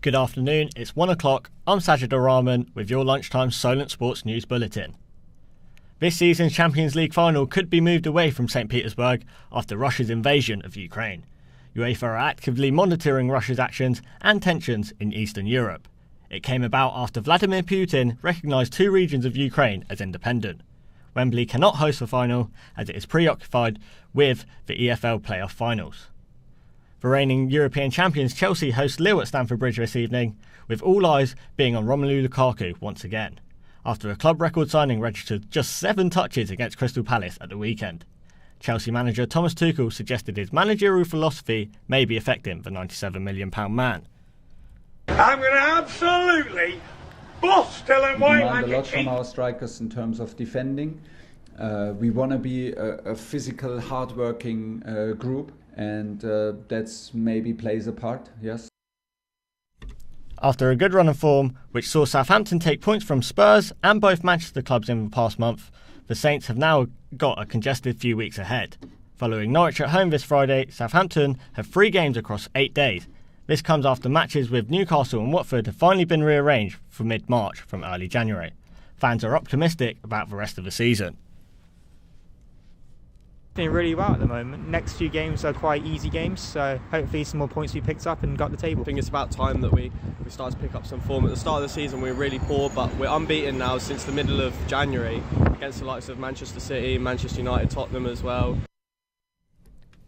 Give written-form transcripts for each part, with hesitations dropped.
Good afternoon, it's 1 o'clock. I'm Sajid Rahman with your lunchtime Solent Sports News Bulletin. This season's Champions League final could be moved away from St. Petersburg after Russia's invasion of Ukraine. UEFA are actively monitoring Russia's actions and tensions in Eastern Europe. It came about after Vladimir Putin recognised two regions of Ukraine as independent. Wembley cannot host the final as it is preoccupied with the EFL playoff finals. The reigning European champions Chelsea host Lille at Stamford Bridge this evening, with all eyes being on Romelu Lukaku once again, after a club record signing registered just 7 touches against Crystal Palace at the weekend. Chelsea manager Thomas Tuchel suggested his managerial philosophy may be affecting the £97 million man. I'm going to absolutely bust Dylan White like a lot a cheap. from our strikers in terms of defending. We want to be a physical, hard-working group, and that's maybe plays a part, yes. After a good run of form, which saw Southampton take points from Spurs and both Manchester clubs in the past month, the Saints have now got a congested few weeks ahead. Following Norwich at home this Friday, Southampton have 3 games across 8 days. This comes after matches with Newcastle and Watford have finally been rearranged for mid-March from early January. Fans are optimistic about the rest of the season. Doing really well at the moment. Next few games are quite easy games, so hopefully some more points we picked up and got the table. I think it's about time that we start to pick up some form. At the start of the season we were really poor, but we're unbeaten now since the middle of January against the likes of Manchester City, Manchester United, Tottenham as well.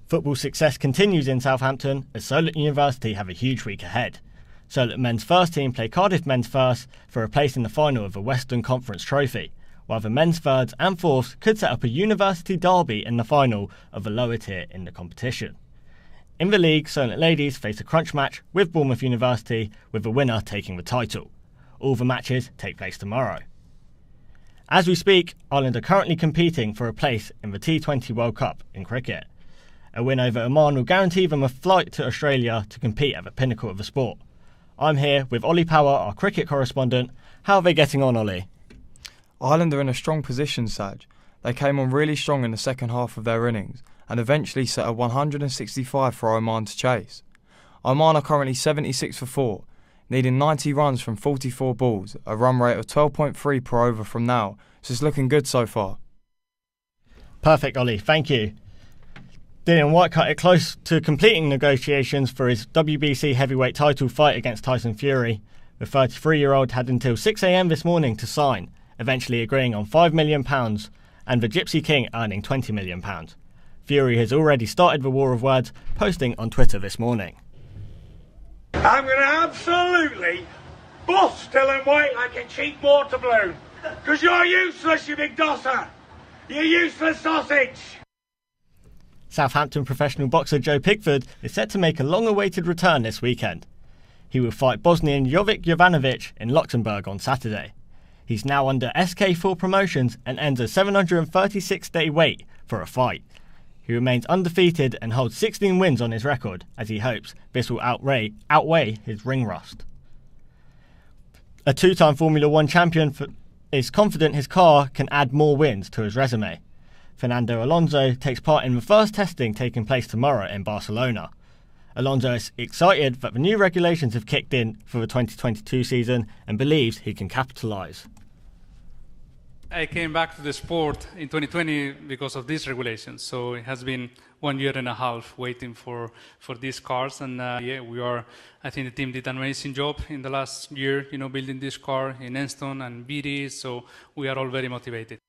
Football success continues in Southampton as Solent University have a huge week ahead. Solent men's first team play Cardiff men's first for a place in the final of the Western Conference Trophy, while the men's thirds and fourths could set up a university derby in the final of the lower tier in the competition. In the league, Solent ladies face a crunch match with Bournemouth University, with the winner taking the title. All the matches take place tomorrow. As we speak, Ireland are currently competing for a place in the T20 World Cup in cricket. A win over Oman will guarantee them a flight to Australia to compete at the pinnacle of the sport. I'm here with Ollie Power, our cricket correspondent. How are they getting on, Ollie? Ireland are in a strong position, Saj. They came on really strong in the second half of their innings and eventually set a 165 for Oman to chase. Oman are currently 76 for 4, needing 90 runs from 44 balls, a run rate of 12.3 per over from now, so it's looking good so far. Perfect, Ollie, thank you. Dillian Whyte cut it close to completing negotiations for his WBC heavyweight title fight against Tyson Fury. The 33-year-old had until 6 a.m. this morning to sign, eventually agreeing on £5 million and the Gypsy King earning £20 million. Fury has already started the war of words, posting on Twitter this morning. I'm going to absolutely bust Dylan White like a cheap water balloon. Because you're useless, you big dosser. You useless sausage. Southampton professional boxer Joe Pickford is set to make a long-awaited return this weekend. He will fight Bosnian Jovic Jovanovic in Luxembourg on Saturday. He's now under SK4 promotions and ends a 736-day wait for a fight. He remains undefeated and holds 16 wins on his record, as he hopes this will outweigh his ring rust. A 2-time Formula 1 champion is confident his car can add more wins to his resume. Fernando Alonso takes part in the first testing taking place tomorrow in Barcelona. Alonso is excited that the new regulations have kicked in for the 2022 season and believes he can capitalise. I came back to the sport in 2020 because of these regulations, so it has been 1 year and a half waiting for these cars, and I think the team did an amazing job in the last year, building this car in Enston and Beatty, so we are all very motivated.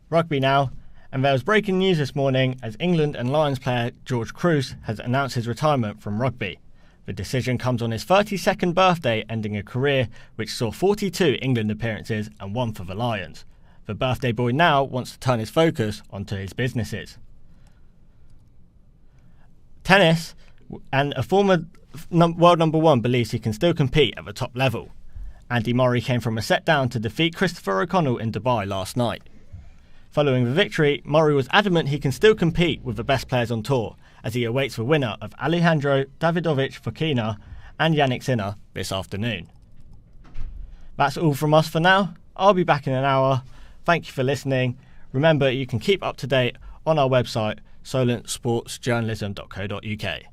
Rugby now, and there was breaking news this morning as England and Lions player George Cruz has announced his retirement from rugby. The decision comes on his 32nd birthday, ending a career which saw 42 England appearances and 1 for the Lions. The birthday boy now wants to turn his focus onto his businesses. Tennis, and a former world number 1 believes he can still compete at the top level. Andy Murray came from a set down to defeat Christopher O'Connell in Dubai last night. Following the victory, Murray was adamant he can still compete with the best players on tour, as he awaits the winner of Alejandro Davidovich Fokina and Yannick Sinner this afternoon. That's all from us for now. I'll be back in an hour. Thank you for listening. Remember, you can keep up to date on our website, solentsportsjournalism.co.uk.